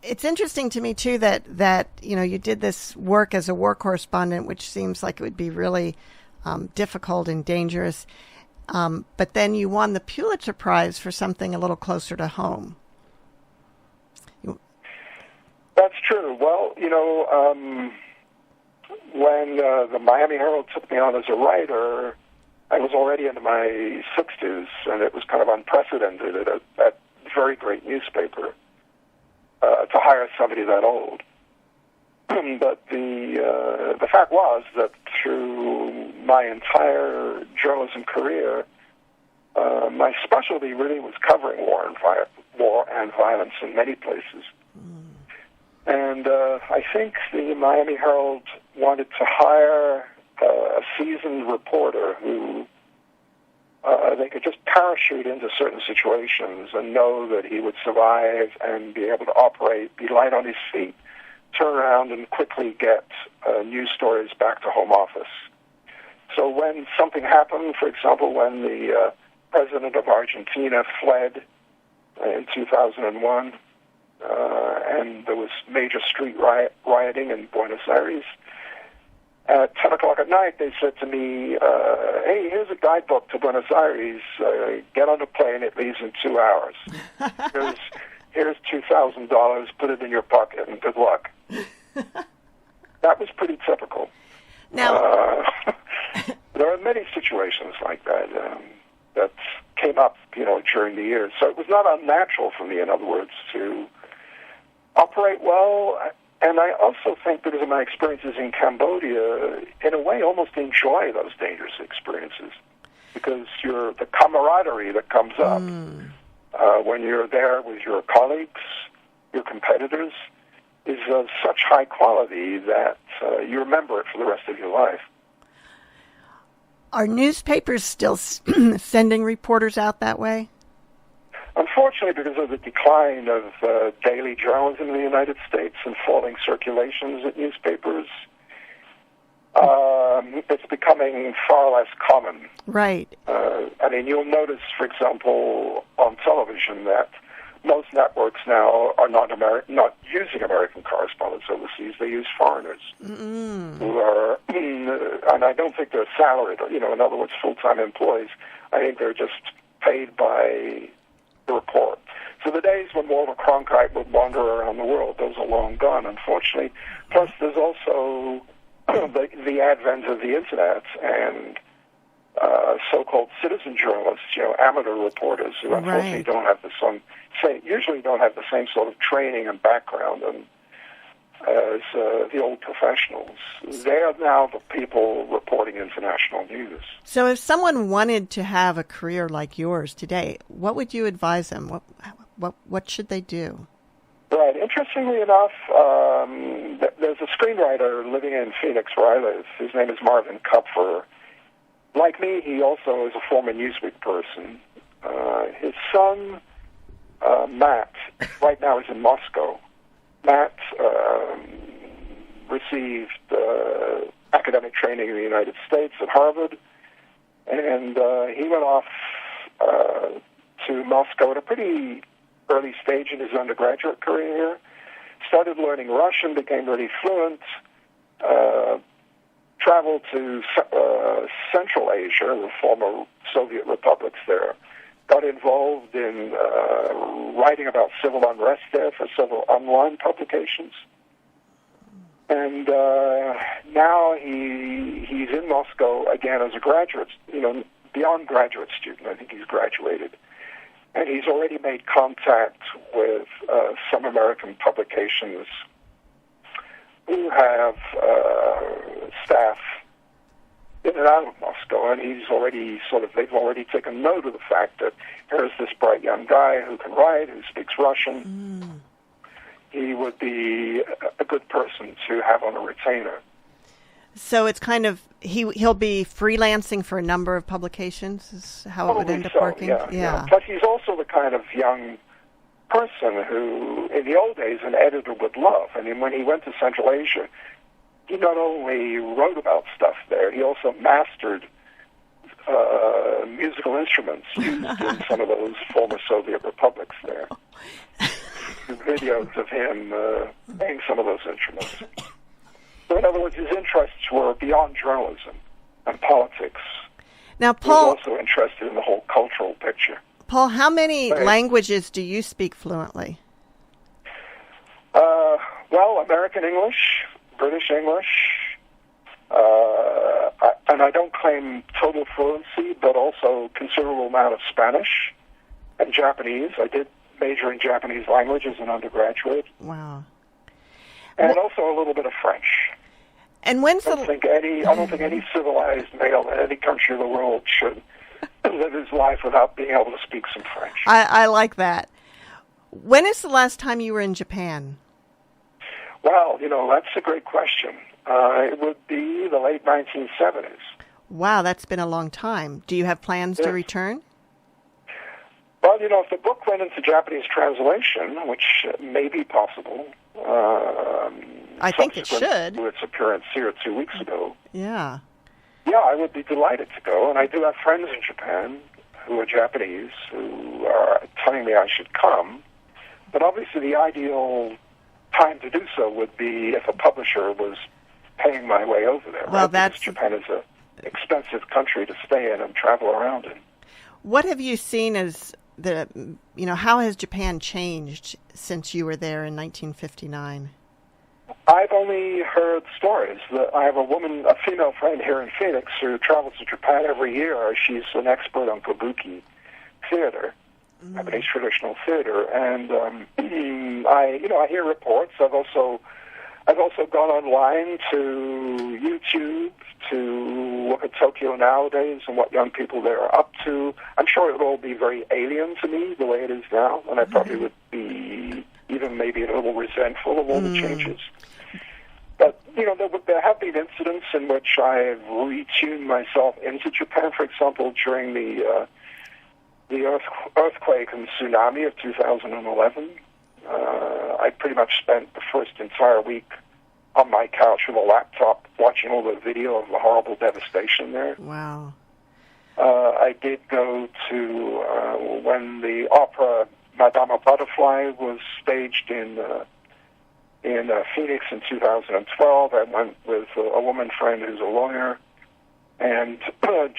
Speaker 1: it's interesting to me too that you did this work as a war correspondent, which seems like it would be really difficult and dangerous. But then you won the Pulitzer Prize for something a little closer to home.
Speaker 2: That's true. Well, when the Miami Herald took me on as a writer, I was already into my 60s, and it was kind of unprecedented at a very great newspaper to hire somebody that old. But the fact was that through my entire journalism career, my specialty really was covering war and violence in many places. And I think the Miami Herald wanted to hire a seasoned reporter who they could just parachute into certain situations and know that he would survive and be able to operate, be light on his feet, turn around and quickly get news stories back to home office. So when something happened, for example, when the president of Argentina fled in 2001, and there was major street rioting in Buenos Aires, at 10 o'clock at night, they said to me, hey, here's a guidebook to Buenos Aires. Get on a plane. It leaves in 2 hours. Here's $2,000. Put it in your pocket, and good luck. That was pretty typical.
Speaker 1: Now,
Speaker 2: there are many situations like that that came up, during the years. So it was not unnatural for me, in other words, to operate well. And I also think, because of my experiences in Cambodia, in a way, almost enjoy those dangerous experiences, because the camaraderie that comes up when you're there with your colleagues, your competitors, is of such high quality that you remember it for the rest of your life.
Speaker 1: Are newspapers still sending reporters out that way?
Speaker 2: Unfortunately, because of the decline of daily journalism in the United States and falling circulations at newspapers, it's becoming far less common.
Speaker 1: Right.
Speaker 2: You'll notice, for example, on television that most networks now are not using American correspondents overseas. They use foreigners who are, and I don't think they're salaried, in other words, full-time employees. I think they're just paid by the report. So the days when Walter Cronkite would wander around the world, those are long gone, unfortunately. Plus, there's also the advent of the Internet and so-called citizen journalists, amateur reporters who unfortunately usually don't have the same sort of training and background as the old professionals. They are now the people reporting international news.
Speaker 1: So if someone wanted to have a career like yours today, what would you advise them? What should they do?
Speaker 2: Right. Interestingly enough, there's a screenwriter living in Phoenix where I live. His name is Marvin Kupfer. Like me, he also is a former Newsweek person. His son, Matt, right now is in Moscow. Matt received academic training in the United States at Harvard, and he went off to Moscow at a pretty early stage in his undergraduate career, started learning Russian, became really fluent, traveled to Central Asia, the former Soviet republics there, got involved in writing about civil unrest there for several online publications. And now he's in Moscow again as a graduate, beyond graduate student. I think he's graduated. And he's already made contact with some American publications who have staff in and out of Moscow, and they've already taken note of the fact that here's this bright young guy who can write, who speaks Russian. he would be a good person to have on a retainer.
Speaker 1: So it's kind of he'll be freelancing for a number of publications. Is how it would end up working.
Speaker 2: Yeah. Plus, he's also the kind of young person who, in the old days, an editor would love. I mean, when he went to Central Asia, he not only wrote about stuff there, he also mastered musical instruments used in some of those former Soviet republics there. Videos of him playing some of those instruments. So in other words, his interests were beyond journalism and politics.
Speaker 1: Now, Paul,
Speaker 2: he was also interested in the whole cultural picture.
Speaker 1: Paul, how many languages do you speak fluently?
Speaker 2: Well, American English, British English, and I don't claim total fluency, but also considerable amount of Spanish and Japanese. I did major in Japanese language as an undergraduate.
Speaker 1: Wow.
Speaker 2: And also a little bit of French.
Speaker 1: And when's
Speaker 2: I don't think any civilized male in any country of the world should live his life without being able to speak some French.
Speaker 1: I like that. When is the last time you were in Japan?
Speaker 2: Well, that's a great question. It would be the late 1970s.
Speaker 1: Wow, that's been a long time. Do you have plans to return?
Speaker 2: Well, if the book went into Japanese translation, which may be possible,
Speaker 1: I think it should.
Speaker 2: To its appearance here 2 weeks ago.
Speaker 1: Yeah.
Speaker 2: Yeah, I would be delighted to go. And I do have friends in Japan who are Japanese who are telling me I should come. But obviously the ideal time to do so would be if a publisher was paying my way over there.
Speaker 1: Well,
Speaker 2: right? Because Japan is an expensive country to stay in and travel around in.
Speaker 1: What have you seen as how has Japan changed since you were there in 1959?
Speaker 2: I've only heard stories. I have a female friend here in Phoenix who travels to Japan every year. She's an expert on kabuki theater, Japanese traditional theater, and I hear reports. I've also gone online to YouTube to look at Tokyo nowadays and what young people there are up to. I'm sure it would all be very alien to me the way it is now, and I probably would be even maybe a little resentful of all the changes. But, there have been incidents in which I've retuned myself into Japan. For example, during the earthquake and tsunami of 2011, I pretty much spent the first entire week on my couch with a laptop watching all the video of the horrible devastation there.
Speaker 1: Wow.
Speaker 2: I did go to when the opera Madame Butterfly was staged in Phoenix in 2012. I went with a woman friend who's a lawyer, and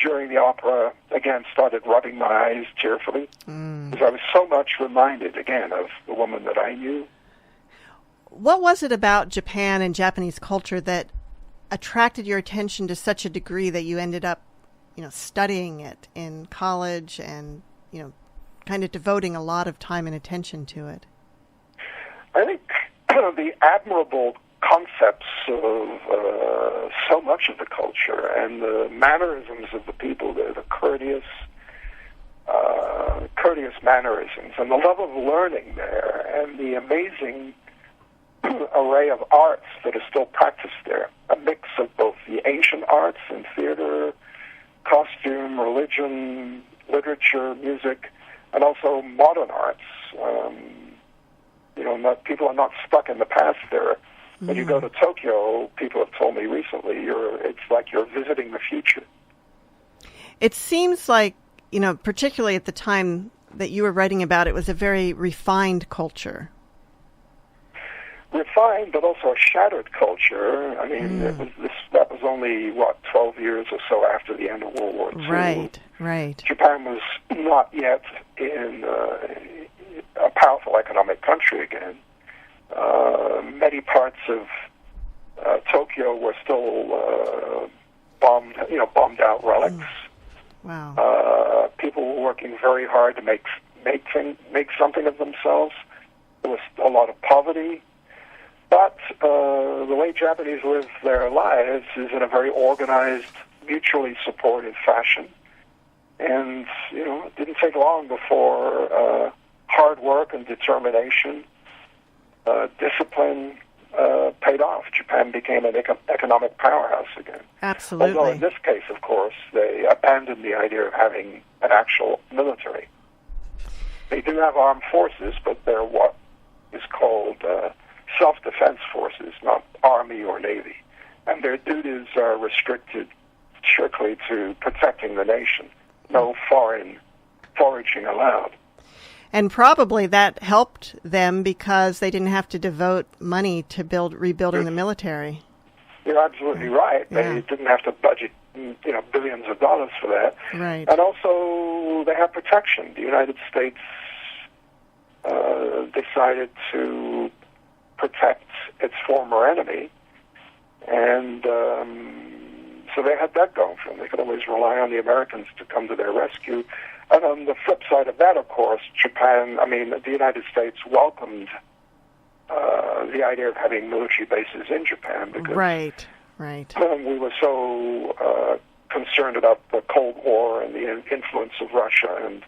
Speaker 2: during the opera, again, started rubbing my eyes tearfully, because I was so much reminded, again, of the woman that I knew.
Speaker 1: What was it about Japan and Japanese culture that attracted your attention to such a degree that you ended up, studying it in college and, kind of devoting a lot of time and attention to it?
Speaker 2: I think the admirable concepts of so much of the culture and the mannerisms of the people there, the courteous mannerisms, and the love of learning there, and the amazing array of arts that are still practiced there, a mix of both the ancient arts and theater, costume, religion, literature, music, and also modern arts. People are not stuck in the past there. When you go to Tokyo, people have told me recently, it's like you're visiting the future.
Speaker 1: It seems like, particularly at the time that you were writing about it, was a very refined culture.
Speaker 2: Refined, but also a shattered culture. I mean, that was only, 12 years or so after the end of World War II.
Speaker 1: Right.
Speaker 2: Japan was not yet in a powerful economic country again. Many parts of Tokyo were still bombed out relics.
Speaker 1: Wow.
Speaker 2: People were working very hard to make something of themselves. There was a lot of poverty. But the way Japanese live their lives is in a very organized, mutually supportive fashion. And, it didn't take long before hard work and determination discipline paid off. Japan became an economic powerhouse again.
Speaker 1: Absolutely.
Speaker 2: Although in this case, of course, they abandoned the idea of having an actual military. They do have armed forces, but they're what is called self-defense forces, not army or navy. And their duties are restricted strictly to protecting the nation. No foreign foraging allowed.
Speaker 1: And probably that helped them because they didn't have to devote money to rebuilding the military.
Speaker 2: You're absolutely right.
Speaker 1: Yeah.
Speaker 2: They didn't have to budget, billions of dollars for that.
Speaker 1: Right.
Speaker 2: And also, they have protection. The United States decided to protect its former enemy, and so they had that going for them. They could always rely on the Americans to come to their rescue. And on the flip side of that, of course, the United States welcomed the idea of having military bases in Japan because
Speaker 1: Right.
Speaker 2: we were so concerned about the Cold War and the influence of Russia and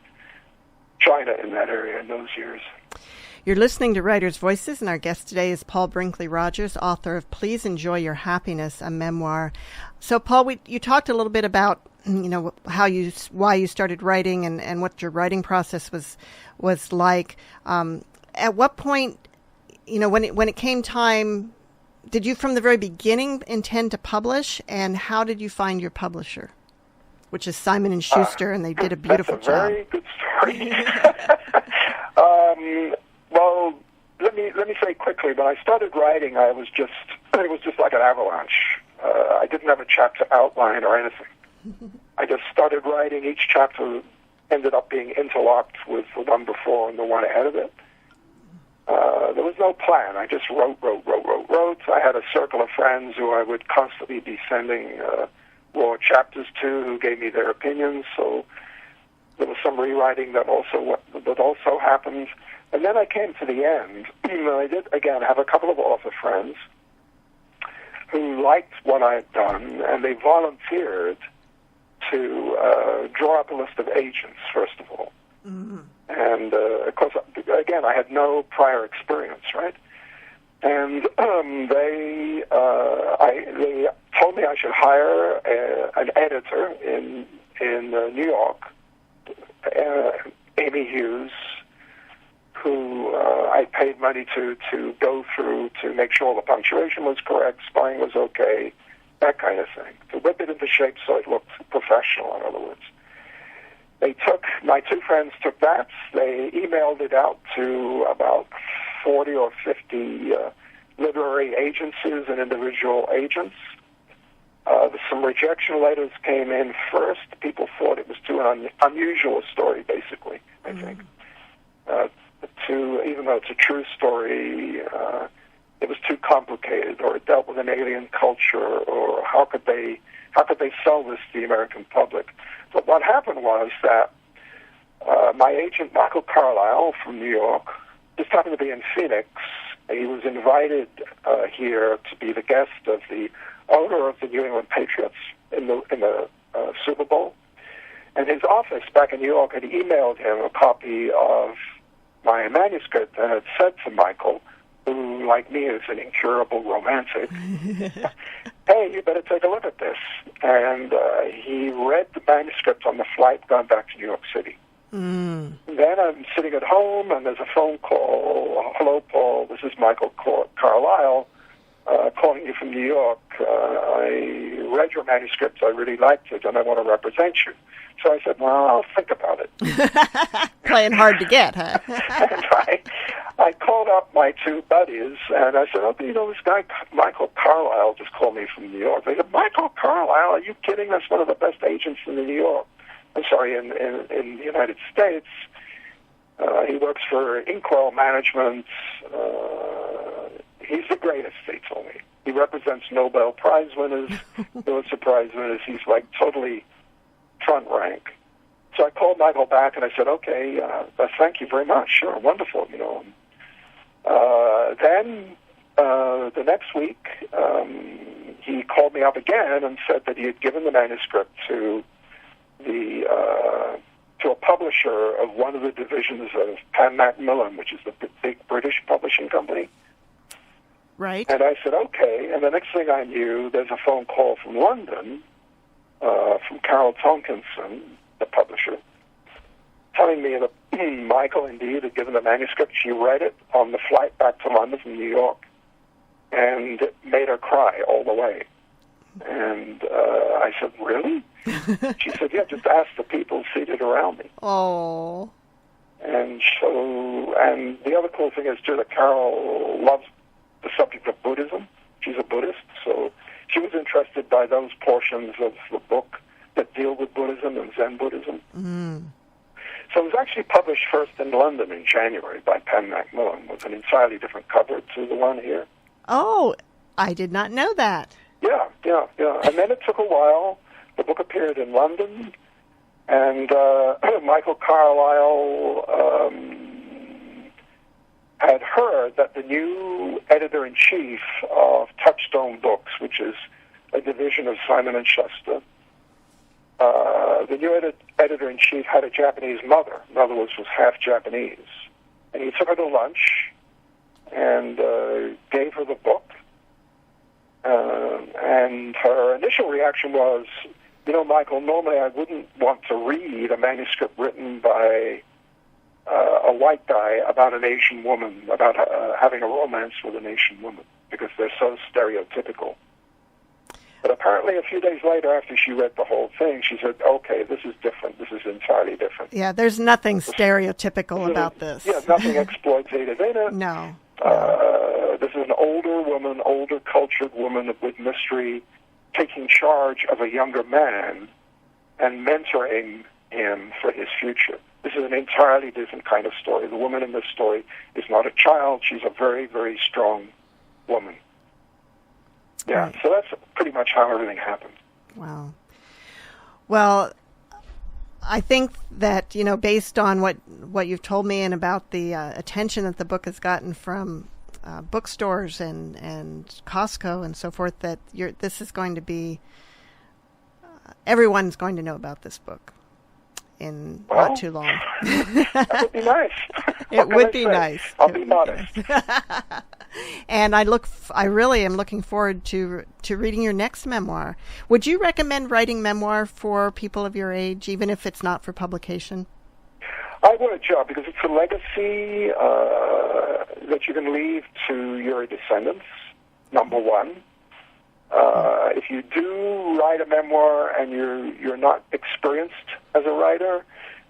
Speaker 2: China in that area in those years.
Speaker 1: You're listening to Writers' Voices, and our guest today is Paul Brinkley-Rodgers, author of Please Enjoy Your Happiness, a memoir. So, Paul, you talked a little bit about why you started writing and what your writing process was like. At what point, when it came time, did you from the very beginning intend to publish, and how did you find your publisher, which is Simon & Schuster, and they did a beautiful
Speaker 2: job. That's a very good story. Well, let me say quickly. When I started writing, it was just like an avalanche. I didn't have a chapter outline or anything. I just started writing. Each chapter ended up being interlocked with the one before and the one ahead of it. There was no plan. I just wrote. I had a circle of friends who I would constantly be sending raw chapters to, who gave me their opinions. So there was some rewriting that also happened. And then I came to the end. I did, again, have a couple of author friends who liked what I had done, and they volunteered to draw up a list of agents, first of all. Mm-hmm. And, of course, again, I had no prior experience, right? And they told me I should hire an editor in New York, Amy Hughes, who I paid money to go through to make sure all the punctuation was correct, spelling was okay, that kind of thing. To whip it into shape so it looked professional, in other words. My two friends took that. They emailed it out to about 40 or 50 literary agencies and individual agents. Some rejection letters came in first. People thought it was too unusual a story, basically, I think. Even though it's a true story, it was too complicated, or it dealt with an alien culture, or how could they sell this to the American public? But what happened was that my agent, Michael Carlisle from New York, just happened to be in Phoenix. He was invited here to be the guest of the owner of the New England Patriots in the Super Bowl. And his office back in New York had emailed him a copy of my manuscript and had said to Michael, who, like me, is an incurable romantic, hey, you better take a look at this. And he read the manuscript on the flight going back to New York City. Mm. Then I'm sitting at home, and there's a phone call. Hello, Paul. This is Michael Carlisle calling you from New York. I read your manuscript. I really liked it, and I want to represent you. So I said, well, I'll think about it.
Speaker 1: Playing hard to get, huh?
Speaker 2: And I called up my two buddies, and I said, oh, this guy, Michael Carlisle, just called me from New York. They said, Michael Carlisle, are you kidding? That's one of the best agents in in the United States. He works for Inkwell Management. He's the greatest, they told me. He represents Nobel Prize winners, Pulitzer Prize winners. He's like totally front rank. So I called Michael back and I said, okay, thank you very much. Sure, wonderful, Then the next week, he called me up again and said that he had given the manuscript to a publisher of one of the divisions of Pan Macmillan, which is the big British publishing company.
Speaker 1: Right.
Speaker 2: And I said, okay. And the next thing I knew, there's a phone call from London, from Carol Tonkinson, the publisher, telling me that Michael, indeed, had given the manuscript. She read it on the flight back to London from New York, and it made her cry all the way. And I said, really? She said, yeah, just ask the people seated around me.
Speaker 1: Oh.
Speaker 2: And so, and the other cool thing is, too, that Carol loves the subject of Buddhism. She's a Buddhist, so she was interested by those portions of the book that deal with Buddhism and Zen Buddhism.
Speaker 1: Mm.
Speaker 2: So it was actually published first in London in January by Penn Macmillan, with an entirely different cover to the one here.
Speaker 1: Oh, I did not know that.
Speaker 2: Yeah. And then it took a while. The book appeared in London, and Michael Carlyle had heard that the new editor-in-chief of Touchstone Books, which is a division of Simon & Schuster, the new editor-in-chief had a Japanese mother. In other words, was half Japanese. And he took her to lunch and gave her the book. And her initial reaction was, Michael, normally I wouldn't want to read a manuscript written by a white guy about an Asian woman, about having a romance with an Asian woman, because they're so stereotypical. But apparently a few days later, after she read the whole thing, she said, okay, this is different. This is entirely different.
Speaker 1: Yeah, there's nothing stereotypical about this.
Speaker 2: Yeah, nothing exploitative in it.
Speaker 1: No.
Speaker 2: This is an older woman, older cultured woman with mystery, taking charge of a younger man and mentoring him for his future. This is an entirely different kind of story. The woman in this story is not a child. She's a very, very strong woman. Yeah, right. So that's pretty much how everything happened.
Speaker 1: Wow. Well, I think that, based on what you've told me and about the attention that the book has gotten from bookstores and Costco and so forth, that this is going to be, everyone's going to know about this book in not too long.
Speaker 2: That would be nice.
Speaker 1: It would be nice.
Speaker 2: I'll be modest.
Speaker 1: And I really am looking forward to reading your next memoir. Would you recommend writing memoir for people of your age, even if it's not for publication?
Speaker 2: I would, yeah, because it's a legacy that you can leave to your descendants, number one. If you do write a memoir and you're not experienced as a writer,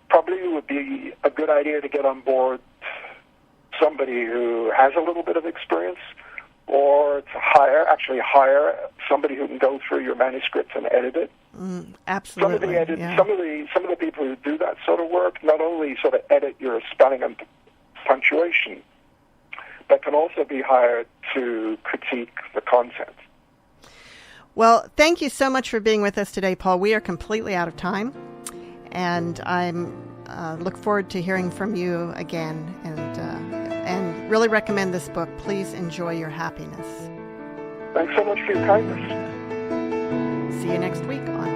Speaker 2: probably it would be a good idea to get on board somebody who has a little bit of experience, or to hire somebody who can go through your manuscript and edit it.
Speaker 1: Absolutely.
Speaker 2: Some of the people who do that sort of work not only sort of edit your spelling and punctuation, but can also be hired to critique the content.
Speaker 1: Well, thank you so much for being with us today, Paul. We are completely out of time, and I'm look forward to hearing from you again, and really recommend this book. Please enjoy your happiness.
Speaker 2: Thanks so much for your kindness.
Speaker 1: See you next week on